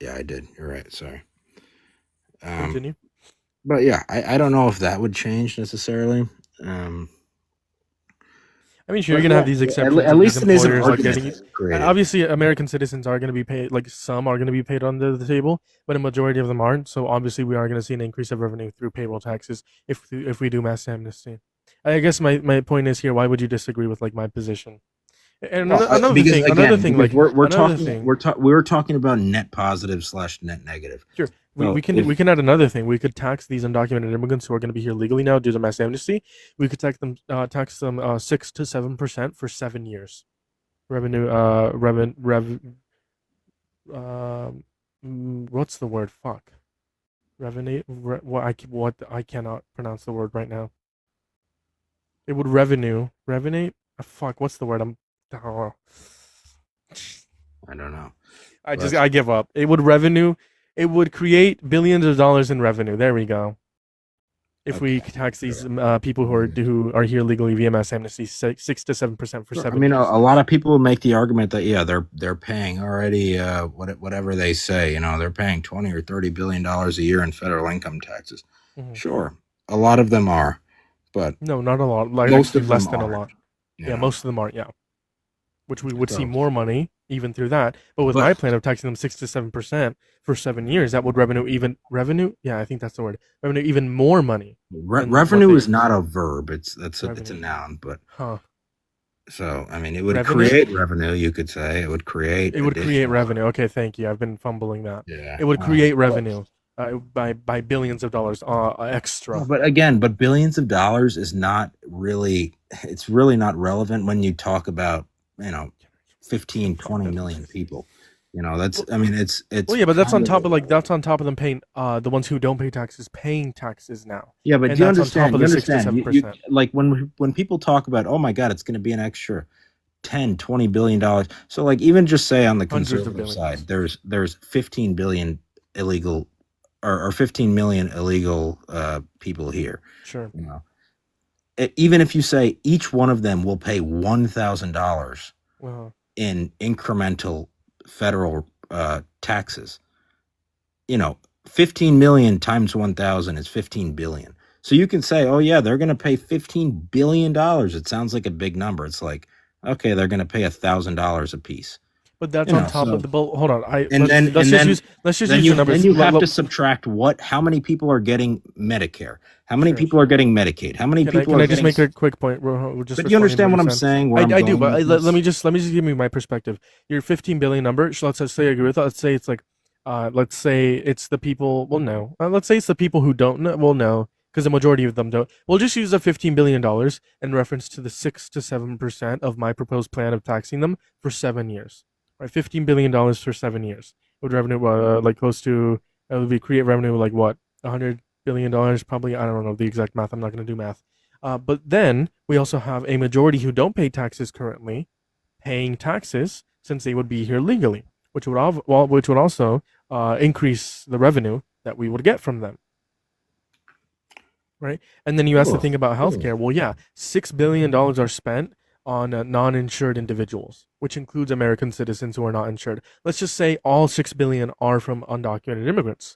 yeah, I did. You're right. Sorry. Continue. But yeah, I don't know if that would change necessarily. I mean, sure, you're gonna have these exceptions. At of least these it is an employers, like argument getting. that's created. Obviously, American citizens are going to be paid. Like some are going to be paid under the table, but a majority of them aren't. So obviously, we are going to see an increase of revenue through payroll taxes if we do mass amnesty. I guess my point is here. Why would you disagree with like my position? And another Because, thing, again, like we're another talking thing. we're talking about net positive / net negative. Sure. So We can if- we can add another thing. We could tax these undocumented immigrants who are going to be here legally now due to mass amnesty. We could tax them 6 to 7% for 7 years. Revenue what's the word? Fuck. Revenue. What I cannot pronounce the word right now. It would revenue. Fuck. What's the word? Oh. I don't know. I give up. It would revenue. It would create billions of dollars in revenue. There we go. If we tax these people who are here legally via mass amnesty 6 to 7% for 7 I mean, years. a lot of people make the argument that they're paying already whatever they say. You know, they're paying $20 or $30 billion a year in federal income taxes. Mhm. Sure, a lot of them are, but No, not a lot. Like most actually of less them than a aren't, lot. you Yeah, know. most of them aren't. Yeah, which we would see So- more money even through that. But with But- my plan of taxing them 6 to 7% for 7 years, that would revenue. Yeah, I think that's the word. Revenue even more money. than revenue what they- is not a verb; it's a Revenue. noun. But Huh? so I mean, it would Revenue? create revenue. You could say it would create. It would create additional- revenue. Okay, thank you. I've been fumbling that. Yeah, It would create revenue by billions of dollars extra. But again, billions of dollars is not really. It's really not relevant when you talk about 15, 20 million people. You know, that's. I mean, it's. Well, yeah, but that's on kind top of them paying the ones who don't pay taxes paying taxes now. Yeah, but and do you that's on top understand? of You the 6 to understand? 7%. Like when people talk about, oh my God, it's going to be an extra 10, 20 billion dollars. So like even just say on the Hundreds of conservative billions. side, there's 15 billion illegal or 15 million illegal people here. Sure. You know, even if you say each one of them will pay $1,000 Well, in incremental federal taxes, 15 million times 1,000 is 15 billion. So you can say, oh yeah, they're going to pay $15 billion. It sounds like a big number. It's like, okay, they're going to pay $1,000 a piece. but that's You on know, top so- of the hold on. Let's Let's just Then use you, the numbers. then you have Let- to subtract how many people are getting Medicare, how many Sure, people are getting Medicaid, how many Can people I are just getting. make a quick point? Just But you understand what I'm saying? Where I do, going but with let this? me just give me my perspective. Your 15 billion number. Let's just say I agree with that. Let's say it's like, let's say it's the people. Well, no. Let's say it's the people who don't know. Well, no, because the majority of them don't. We'll just use the $15 billion in reference to the 6 to 7% of my proposed plan of taxing them for 7 years. Right, $15 billion for 7 years. would revenue like close to it would be create revenue like what $100 billion probably. I don't know the exact math. I'm not going to do math. But then we also have a majority who don't pay taxes currently, paying taxes since they would be here legally, which would also increase the revenue that we would get from them, right? And then you asked the Sure. thing about Sure. healthcare. Well, yeah, $6 billion are spent on non-insured individuals, which includes American citizens who are not insured. Let's just say all 6 billion are from undocumented immigrants.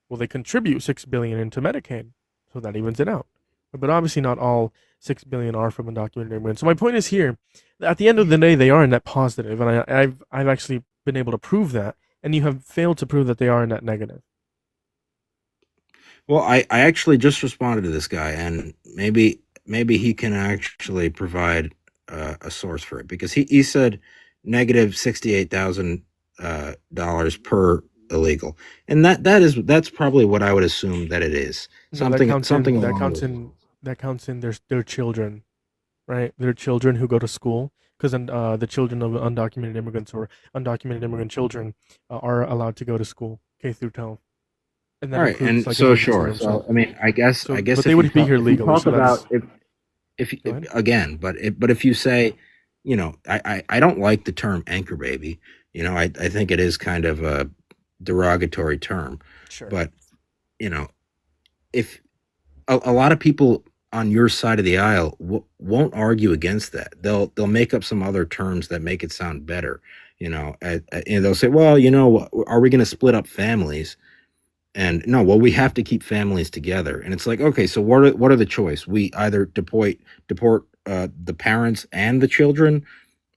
Well, they contribute 6 billion into Medicaid, so that evens it out. But obviously, not all 6 billion are from undocumented immigrants. So my point is here: at the end of the day, they are a net positive, and I've actually been able to prove that, and you have failed to prove that they are a net negative. Well, I actually just responded to this guy, and maybe he can actually provide a source for it because he said negative $68,000 per illegal, and that's probably what I would assume that it is No, that counts something in along those lines. that counts in their children, right? Their children who go to school, because the children of undocumented immigrants or undocumented immigrant children are allowed to go to school K through 12, and All that right, includes and like so emergency sure. room stuff. So I mean, I So, guess but they would be here if you legally. talk So about that's if go ahead. again, but if you say, I don't like the term anchor baby. I think it is kind of a derogatory term, Sure. but you know, if a lot of people on your side of the aisle won't argue against that, they'll make up some other terms that make it sound better. And they'll say, well, are we going to split up families? And no, well, we have to keep families together. And it's like, okay, so what are the choice? We either deport the parents and the children,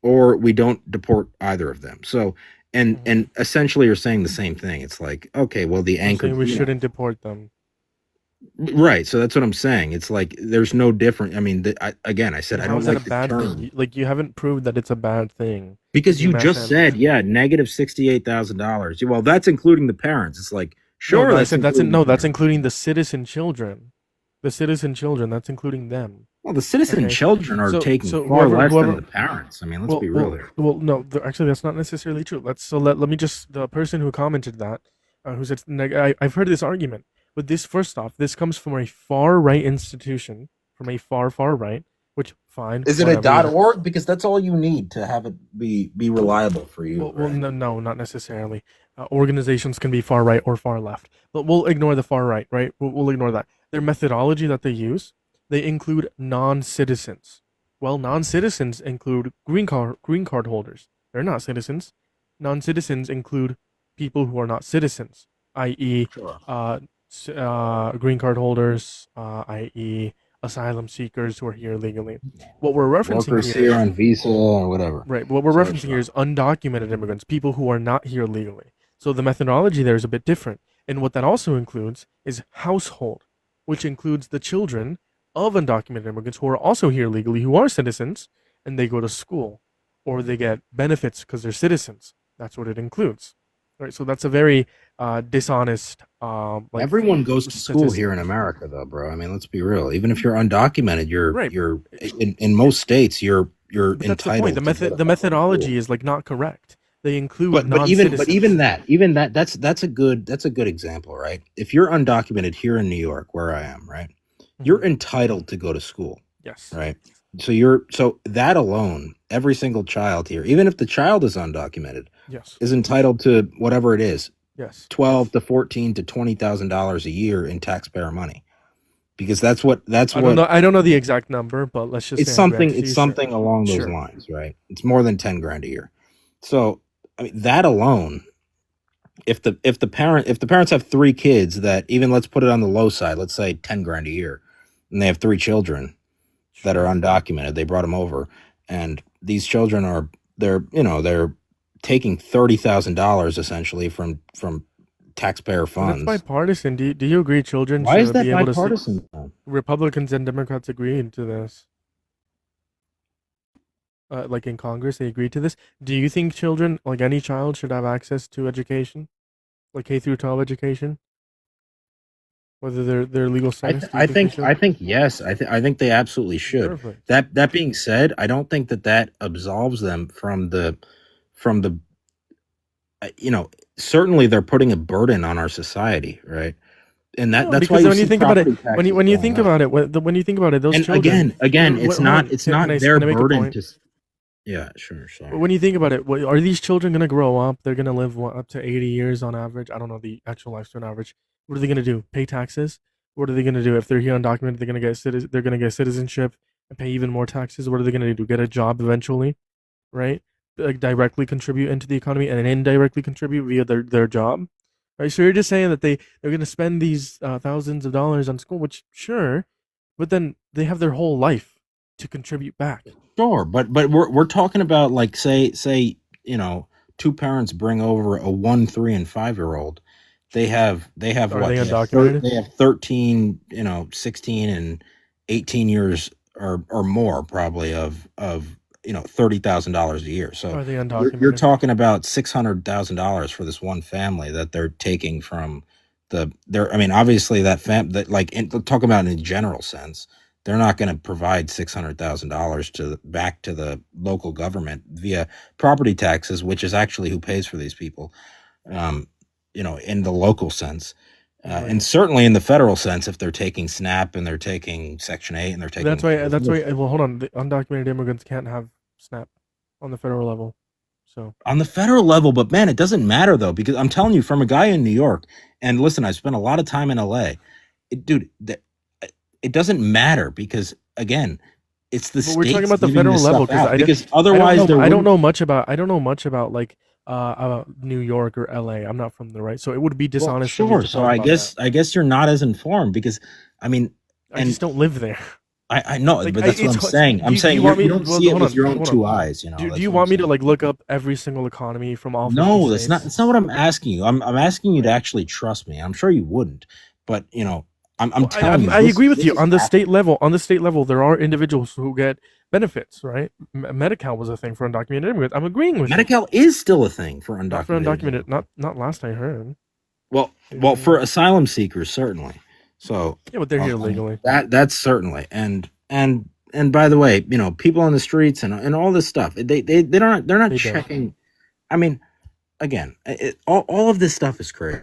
or we don't deport either of them. So, and essentially, you're saying the same thing. It's like, okay, well, the I'm anchor, saying we shouldn't deport them. right? So that's what I'm saying. It's like there's no different. I mean, again, I said But I how don't is that a like the bad term thing? Like you haven't proved that it's a bad thing. because Give me you math just said, answers. yeah, negative $68,000. Well, that's including the parents. It's like, No, sure, I that's said that's including the no, that's parents. including the citizen children. The citizen children, that's including them. Well, the citizen Okay. children are So taking so far less than whoever the parents. I mean, let's well be real well here. well no, actually that's not necessarily true. Let me just the person who commented that who said I've heard this argument. But this first off, this comes from a far right institution, from a far right, which fine, Is it a whatever. .org? Because that's all you need to have it be reliable for you, Well, right? no, not necessarily. Organizations can be far right or far left, but we'll ignore the far right, right? We'll ignore that. Their methodology that they use, they include non-citizens. Well, non-citizens include green card holders. They're not citizens. Non-citizens include people who are not citizens, i.e., Sure. green card holders, i.e., asylum seekers who are here legally. What we're referencing Workers here here on visa or whatever. Right. What we're So referencing here is undocumented immigrants, people who are not here legally. So the methodology there is a bit different. And what that also includes is household, which includes the children of undocumented immigrants who are also here legally, who are citizens, and they go to school or they get benefits because they're citizens. That's what it includes. Right. So that's a very dishonest, everyone goes to school statistic. here in America, though, bro. I mean, let's be real. Even if you're undocumented, Right. you're in most states you're But that's the point. entitled to go to The fucking methodology school. is like not correct. They include But even non-citizens. that's a good example, right? If you're undocumented here in New York, where I am, right, you're Mhm. entitled to go to school, Yes. right? So that alone, every single child here, even if the child is undocumented, Yes. is entitled to whatever it is, Yes. 12 to 14 to $20,000 a year in taxpayer money, because that's what I don't know the exact number, but let's just it's say in something grand. it's Sure. something along those Sure. lines, right? It's more than 10 grand a year. So I mean, that alone, if the parents have three kids, that even, let's put it on the low side, let's say 10 grand a year, and they have three children that are Sure. undocumented, they brought them over, and these children they're taking $30,000 essentially from taxpayer And that's funds. bipartisan. Do you agree children Why is should that be able to see? bipartisan? Republicans and Democrats agreed to this. Like in Congress, they agreed to this. Do you think children, like any child, should have access to education, like K through 12 education, whether they're legal status? Do you think they I should? think yes. I think they absolutely should. Perfect. That being said, I don't think that absolves them from the you know certainly they're putting a burden on our society, right? And No, that's why because you when you see think about it, property taxes when you going think up. about it, when you think about it, those And children. again, it's Hold on. not Can I their can I make a burden point? to. Yeah, sure, sorry. When you think about it, are these children gonna grow up? They're gonna live up to 80 years on average. I don't know the actual lifespan average. What are they gonna do? Pay taxes? What are they gonna do if they're here undocumented? They're gonna get they're gonna get citizenship and pay even more taxes. What are they gonna do? Get a job eventually, right? Like directly contribute into the economy and indirectly contribute via their job, right? So you're just saying that they're gonna spend these thousands of dollars on school, which sure, but then they have their whole life to contribute back. Sure, but we're talking about, like, say you know, two parents bring over a 1, 3, and 5 year old. They have Are they what? undocumented? They have 13, 16 and 18 years or more probably of $30,000 a year. So Are they you're undocumented? talking about $600,000 for this one family that they're taking from I mean, obviously that like talking about in a general sense, they're not going to provide $600,000 back to the local government via property taxes, which is actually who pays for these people. Um, in the local sense, and Right. certainly in the federal sense, if they're taking SNAP and they're taking Section 8 and they're taking That's why. That's why. Well, hold on. The undocumented immigrants can't have SNAP on the federal level. So on the federal level, but man, it doesn't matter though, because I'm telling you, from a guy in New York, and listen, I spent a lot of time in LA, dude, it doesn't matter because again, it's the but we're talking states about the giving federal this level stuff because out. Because otherwise, there I don't wouldn't. know much about like New York or LA. I'm not from the right, so it would be Well, dishonest for me sure. to So talk about that. I guess you're not as informed because, I mean, I just and don't live there. I know, Like but that's what I'm saying. I'm do saying you want you me? don't Well, see it hold with on, your own hold on. two eyes. Do That's you what I'm want me to saying. like look up every single economy from all 50 No, that's not. states? That's not what I'm asking you. I'm asking you to Right. actually trust me. I'm sure you wouldn't, but I'm Well, telling you, I agree with this you is on the state happening. level. On the state level, there are individuals who get benefits, right? Medi-Cal was a thing for undocumented immigrants. I'm agreeing with you. Medi-Cal is still a thing for Not for undocumented undocumented. immigrants. Not last I heard. Well, for asylum seekers, certainly. So Yeah, but they're here legally. that's certainly, and by the way, people on the streets and all this stuff, they're not They don't. checking. I mean, again, all of this stuff is crazy.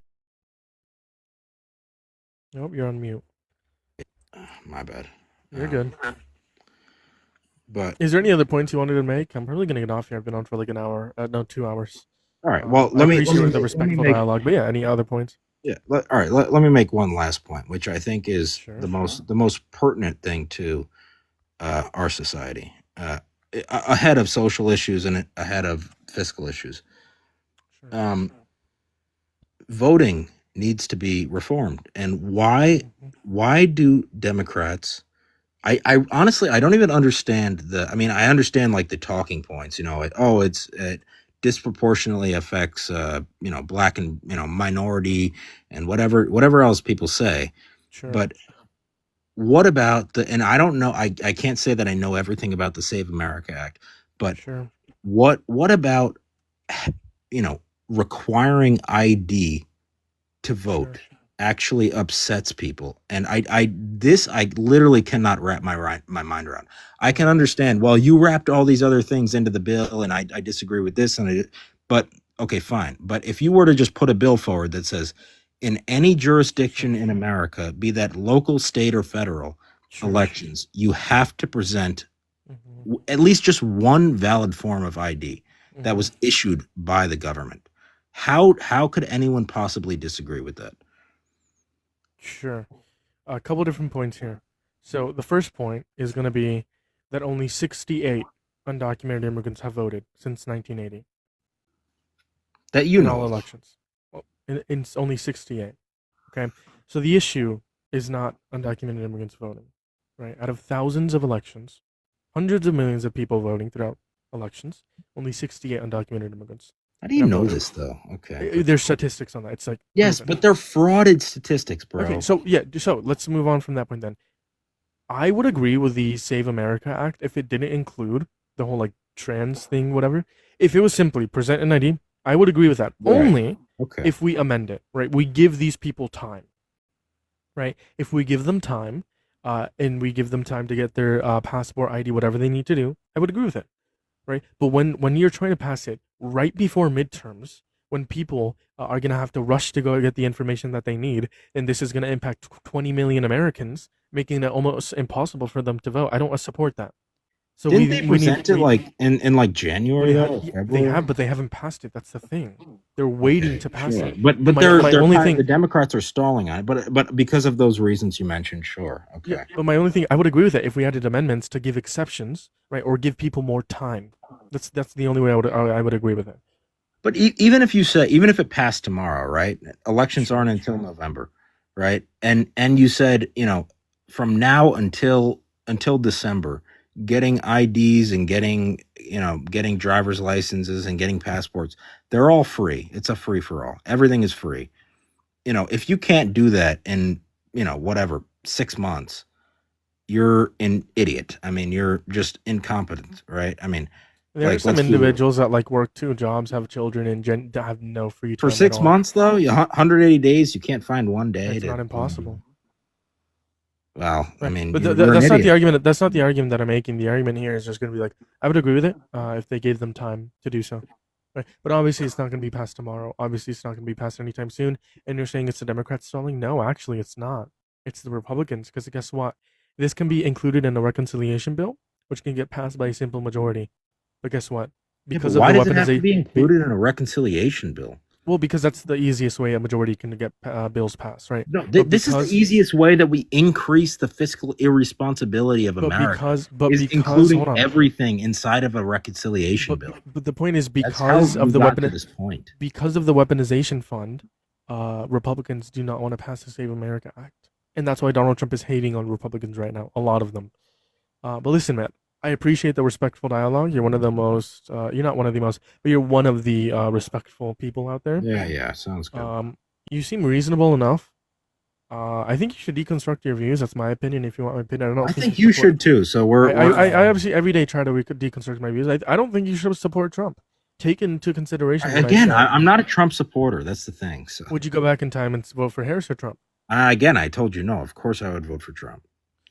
Nope, you're on mute. My bad. You're good. But Is there any other points you wanted to make? I'm probably gonna get off here. I've been on for like an hour. No, 2 hours. all right. Well, I appreciate the let me respectful make dialogue, but yeah, any other points? yeah. All right. Let me make one last point, which I think is Sure. the most pertinent thing to our society, ahead of social issues and ahead of fiscal issues. Sure. Voting needs to be reformed, and why do Democrats? I honestly I don't even understand I mean, I understand like the talking points, it disproportionately affects black and minority and whatever else people say. Sure. But what about and I don't know, I can't say that I know everything about the Save America Act, but Sure. what about you know requiring ID to vote Sure. actually upsets people, and I literally cannot wrap my mind around. I can understand, well, you wrapped all these other things into the bill, and I disagree with this, but okay, fine. But if you were to just put a bill forward that says, in any jurisdiction in America, be that local, state, or federal Sure. elections, you have to present Mm-hmm. at least just one valid form of ID that Mm-hmm. was issued by the government. How could anyone possibly disagree with that? Sure. A couple different points here. So the first point is going to be that only 68 undocumented immigrants have voted since 1980 That you in know all of. elections. Well, it's only 68. Okay. So the issue is not undocumented immigrants voting, right? Out of thousands of elections, hundreds of millions of people voting throughout elections, only 68 undocumented immigrants How do you have know voted. this though? Okay. There's statistics on that. It's like Yes, proven. but they're frauded statistics, bro. Okay, so yeah, so let's move on from that point then. I would agree with the Save America Act if it didn't include the whole like trans thing, whatever. If it was simply present an ID, I would agree with that. Right. Only Okay. if we amend it, right? We give these people time, right? If we give them time, and we give them time to get their passport, ID, whatever they need to do, I would agree with it, right? But when you're trying to pass it right before midterms, when people are going to have to rush to go get the information that they need, and this is going to impact 20 million Americans, making it almost impossible for them to vote. I don't support that. So Didn't they present it like in like January they, though? Or they February? have, but they haven't passed it. That's the thing. They're waiting Okay, to pass sure. it. But My- they're my they're only kind of- thing- the Democrats are stalling on it. But because of those reasons you mentioned, sure. Okay. Yeah, but my only thing, I would agree with it if we added amendments to give exceptions, right, or give people more time. That's the only way I would agree with it. But even if it passed tomorrow, right? Elections aren't until November, right? And you said, from now until December, getting IDs and getting driver's licenses and getting passports, they're all free. It's a free for all. Everything is free. If you can't do that in, whatever, 6 months, you're an idiot. I mean, you're just incompetent, right? I mean, There are Like, some let's do- individuals that like work 2 jobs, have children, and have no free time for at 6 all. months though, 180 days, you can't find one day. It's not impossible. Well, I Right. mean, but you're that's an not the idiot. argument. That's not the argument that I'm making. The argument here is just going to be like, I would agree with it if they gave them time to do so. Right. But obviously, it's not going to be passed tomorrow. Obviously, it's not going to be passed anytime soon. And you're saying it's the Democrats stalling? No, actually, it's not. It's the Republicans. Because guess what? This can be included in a reconciliation bill, which can get passed by a simple majority. But guess what? Because why of the does it have to be weaponization. included in a reconciliation bill? Well, because that's the easiest way a majority can get bills passed, right? No, But this is because- the easiest way that we increase the fiscal irresponsibility of But America. because Including hold on. everything inside of a reconciliation bill. But the point is That's because how of we the got to weapon this point. because of the weaponization fund, Republicans do not want to pass the Save America Act, and that's why Donald Trump is hating on Republicans right now. A lot of them. But listen, Matt, I appreciate the respectful dialogue. You're one of the most. You're not one of the most, but you're one of the respectful people out there. Yeah, sounds good. You seem reasonable enough. I think you should deconstruct your views. That's my opinion. If you want my opinion, I don't I think you should too. So we're I obviously every day try to deconstruct my views. I don't think you should support Trump. Take into consideration. what I again, said. I'm not a Trump supporter. That's the thing. So Would you go back in time and vote for Harris or Trump? again, I told you no. Of course, I would vote for Trump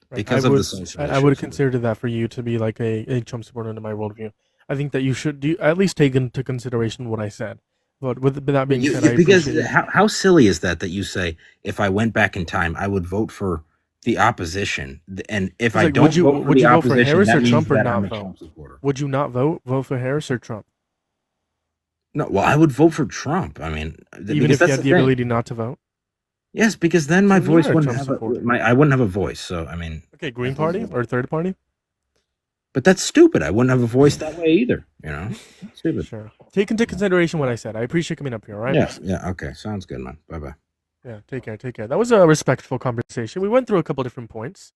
Right. because I of would, the social. I would issues. consider that for you to be like a Trump supporter in my worldview. I think that you should at least take into consideration what I said. But with that being said, I because appreciate it. how silly is that you say if I went back in time, I would vote for the opposition, and if It's I like, don't would you- vote for would the you vote for opposition, Harris that or means Trump or that not I'm a vote? Trump supporter. Would you not vote for Harris or Trump? No, well, I would vote for Trump. I mean, Even if you had the ability not to vote? Yes, because then my So you voice are a wouldn't Trump have supporter. I wouldn't have a voice. So I mean, Okay, Green Party or Third Party? but that's stupid. I wouldn't have a voice that way either. Stupid. Sure. Take into consideration what I said. I appreciate coming up here, all right? Yeah. Okay. Sounds good, man. Bye bye. Yeah, take care. That was a respectful conversation. We went through a couple different points.